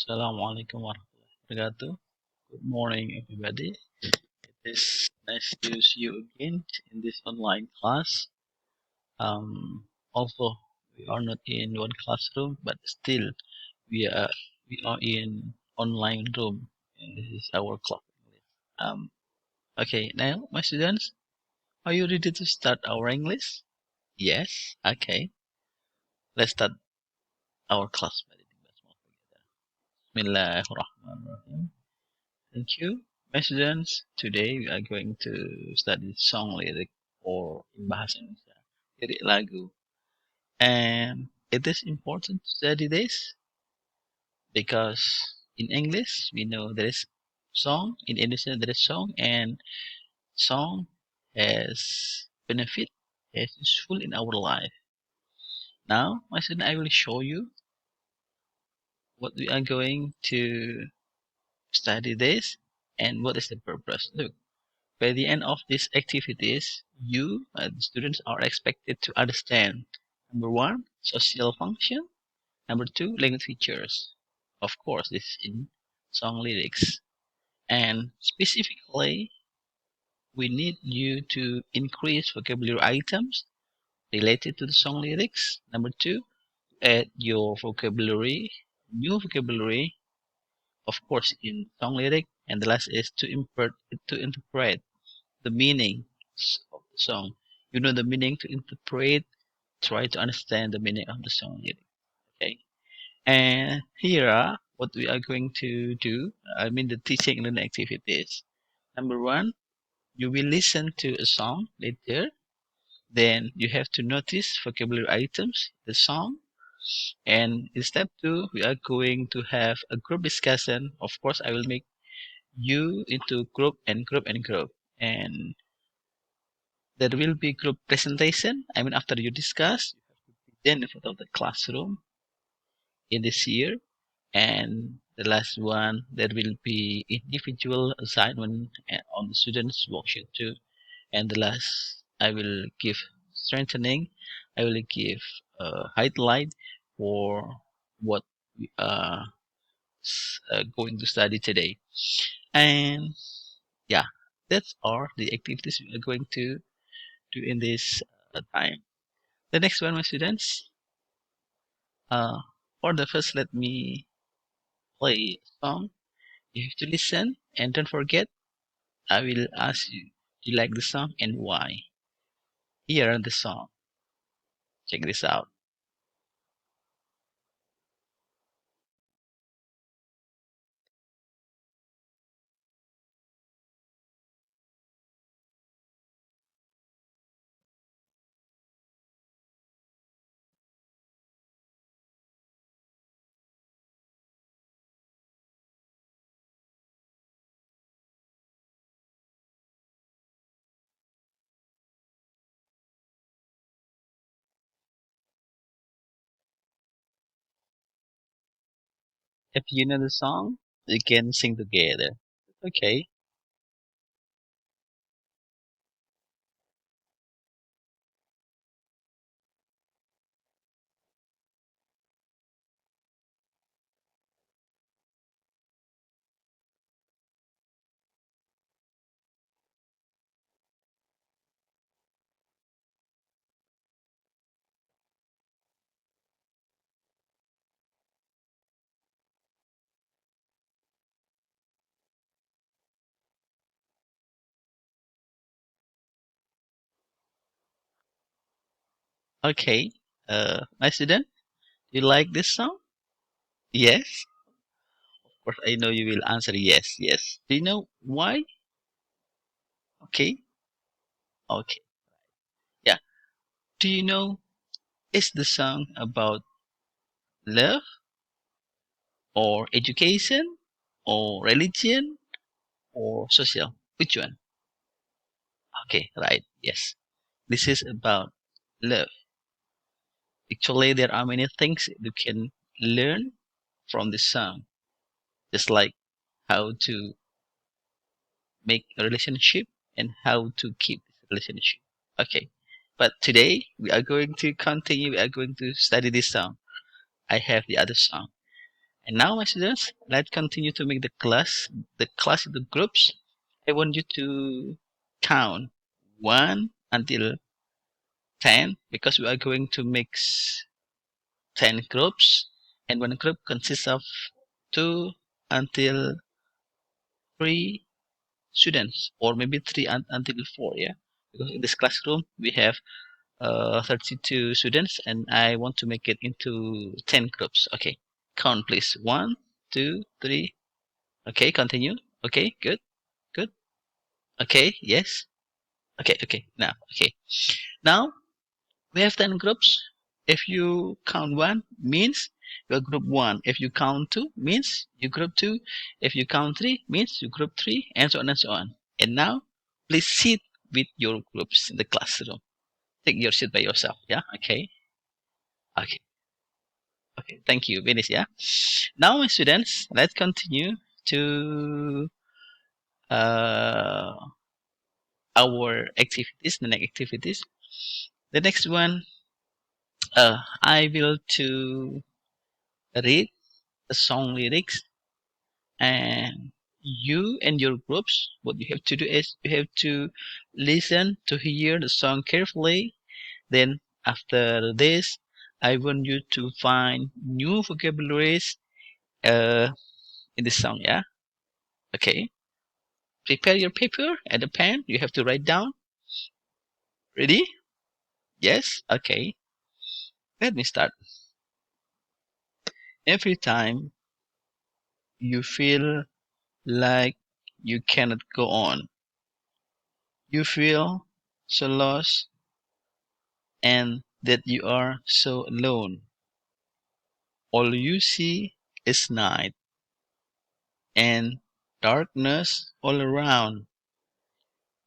Assalamualaikum warahmatullahi wabarakatuh. Good morning, everybody. It is nice to see you again in this online class. Also, we are not in one classroom, but still we are in online room, and this is our class. Um, okay, now my students, are you ready to start our English? Yes. Okay, let's start our class. Bismillahirrahmanirrahim. Thank you. My students, today we are going to study song lyric or in bahasa Indonesia, lirik lagu. And it is important to study this because in English we know there is song, in Indonesia there is song, and song has benefit, is useful in our life. Now, my student, I will show you what we are going to study this and what is the purpose. Look. By the end of these activities, you, the students, are expected to understand number one, social function, number two, language features. Of course, this is in song lyrics. And specifically, we need you to increase vocabulary items related to the song lyrics. Number two, add your vocabulary, new vocabulary, of course, in song lyric. And the last is to interpret the meaning of the song. You know the meaning to interpret, try to understand the meaning of the song lyric. Okay. And here are what we are going to do. I mean the teaching and learning activities. Number one, you will listen to a song later. Then you have to notice vocabulary items, the song. And in step two, we are going to have a group discussion. Of course, I will make you into group and group and group. And there will be group presentation. I mean, after you discuss, you have to present in front of the classroom in this year. And the last one, there will be individual assignment on the students' worksheet too. And the last, I will give strengthening. I will give a highlight for what we are going to study today. And yeah, that's all the activities we are going to do in this time. The next one, my students. Uh, for the first, let me play a song. You have to listen and don't forget. I will ask you, do you like the song and why? Here are the song. Check this out. If you know the song, you can sing together. Okay. Okay. My student, you like this song? Yes. Of course, I know you will answer yes. Yes. Do you know why? Okay. Okay. Yeah. Do you know, is the song about love or education or religion or social? Which one? Okay, right. Yes. This is about love. Actually, there are many things you can learn from this song, just like how to make a relationship and how to keep this relationship. Okay. But today we are going to continue. We are going to study this song. I have the other song. And now, my students, let's continue to make the class into groups. I want you to count 1 until 10 because we are going to mix 10 groups, and one group consists of 2 until 3 students, or maybe 3 until 4. Yeah, because in this classroom we have 32 students, and I want to make it into 10 groups. Okay, count please. 1, 2, 3. Okay, continue. Okay, good, good. Okay, yes. Okay, okay. Now we have 10 groups. If you count 1, means you're group 1. If you count 2, means you group 2. If you count 3, means you group 3, and so on and so on. And now, please sit with your groups in the classroom. Take your seat by yourself. Yeah. Okay. Okay. Okay. Thank you. Finish. Yeah. Now, my students, let's continue to uh, our activities. The next activities. The next one, I will to read the song lyrics, and you and your groups, what you have to do is you have to listen to hear the song carefully. Then after this, I want you to find new vocabularies uh, in this song. Yeah. Okay. Prepare your paper and a pen. You have to write down. Ready? Yes. Okay. Let me start. Every time you feel like you cannot go on, you feel so lost and that you are so alone. All you see is night and darkness all around.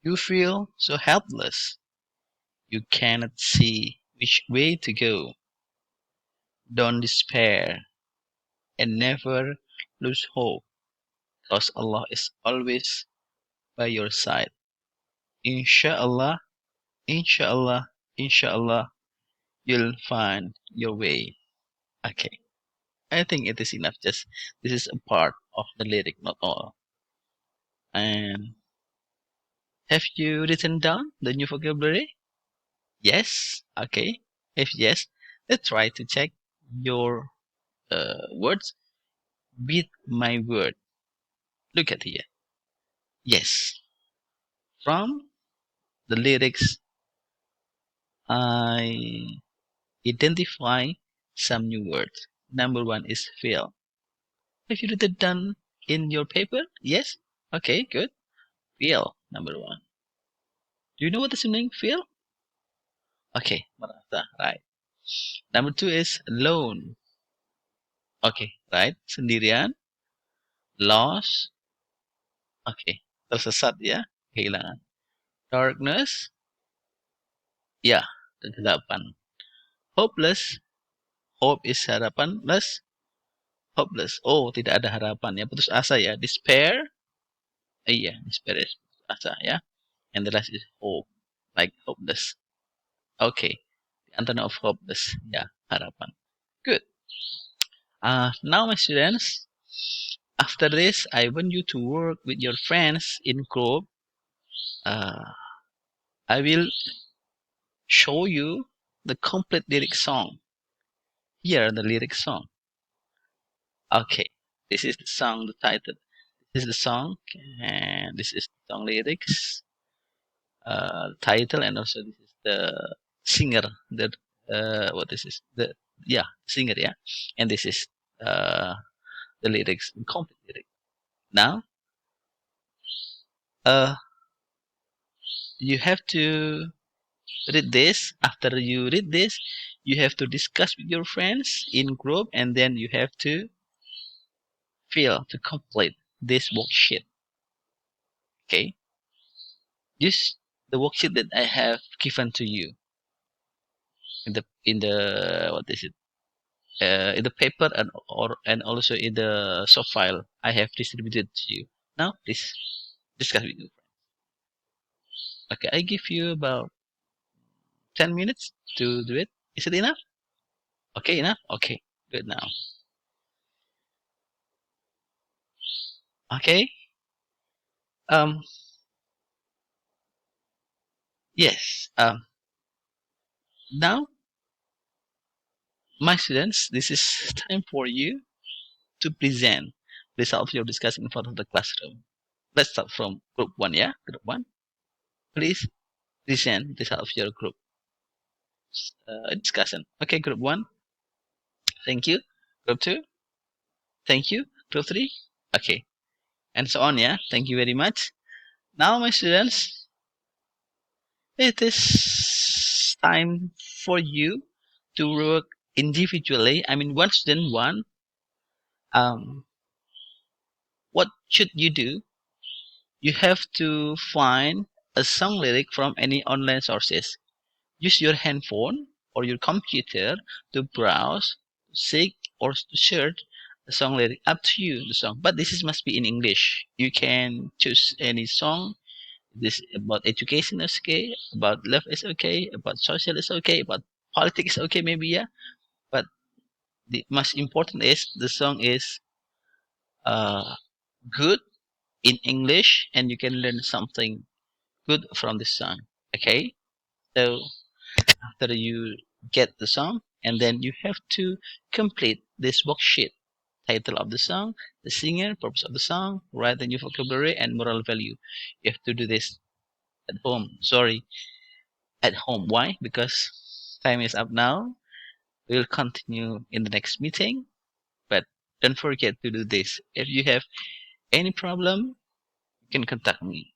You feel so helpless. You cannot see which way to go. Don't despair and never lose hope, because Allah is always by your side. Inshallah, inshallah, inshallah, you'll find your way. Okay. I think it is enough. Just this is a part of the lyric, not all. And have you written down the new vocabulary? Yes. Okay. If yes, let's try to check your words with my word. Look at here. Yes. From the lyrics, I identify some new words. Number one is feel. Have you written down in your paper? Yes. Okay. Good. Feel. Number one. Do you know what does it mean? Feel? Okay. Merasa. Right. Number two is alone. Okay. Right. Sendirian. Lost. Okay. Tersesat ya. Kehilangan. Darkness. Ya. Kegelapan. Hopeless. Hope is harapan. Less. Hopeless. Oh, tidak ada harapan ya. Putus asa ya. Despair. Iya. Despair is putus asa ya. And the last is hope. Like hopeless. Okay. The antonym of hopeless. Ya. Harapan. Good. Now, my students, after this, I want you to work with your friends in group. Uh, I will show you the complete lyric song. Here are the lyric song. Okay, this is the song, the title. This is the song, and this is the song lyrics, title, and also this is the singer. The what this is the singer, yeah, and this is the lyrics, the complete lyric. Now, uh, you have to read this. After you read this, you have to discuss with your friends in group, and then you have to fill to complete this worksheet. Okay, this the worksheet that I have given to you in the what is it in the paper, and also in the soft file I have distributed to you. Now please discuss with you. Okay, I give you about 10 minutes to do it. Is it enough? Okay, enough. Okay, good. Now Okay. Um. Yes. Now, my students, this is time for you to present result of your discussion in front of the classroom. Let's start from group one. Yeah, group one. Please present result of your group discussion. Okay, group one. Thank you. Group two. Thank you. Group three. Okay, and so on. Yeah. Thank you very much. Now, my students, it is time for you to work individually. I mean, one student one. Um, what should you do? You have to find a song lyric from any online sources. Use your handphone or your computer to browse, seek, or to search the song lyric. Up to you, the song. But this is must be in English. You can choose any song. This about education is okay, about love is okay, about social is okay, about politics is okay, maybe yeah. But the most important is the song is uh, good in English, and you can learn something good from this song. Okay, so after you get the song, and then you have to complete this worksheet: title of the song, the singer, purpose of the song, write the new vocabulary, and moral value. You have to do this at home. Sorry, at home. Why? Because time is up now. We'll continue in the next meeting, but don't forget to do this. If you have any problem, you can contact me.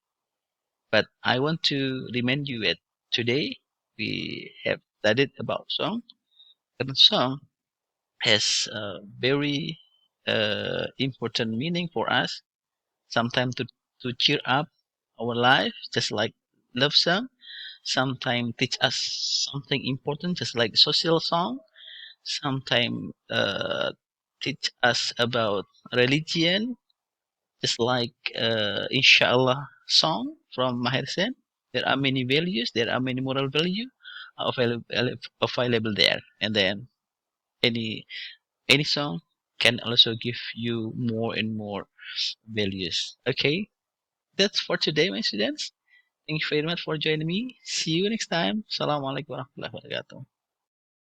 But I want to remind you that today we have studied about song, and song has a very important meaning for us. Sometimes to cheer up our life, just like love song. Sometimes teach us something important, just like social song. Sometimes teach us about religion, just like Inshallah song from Maher Sen. There are many values, there are many moral value available there. And then any any song can also give you more and more values. Okay, that's for today, my students. Thank you very much for joining me. See you next time. Assalamualaikum warahmatullahi wabarakatuh.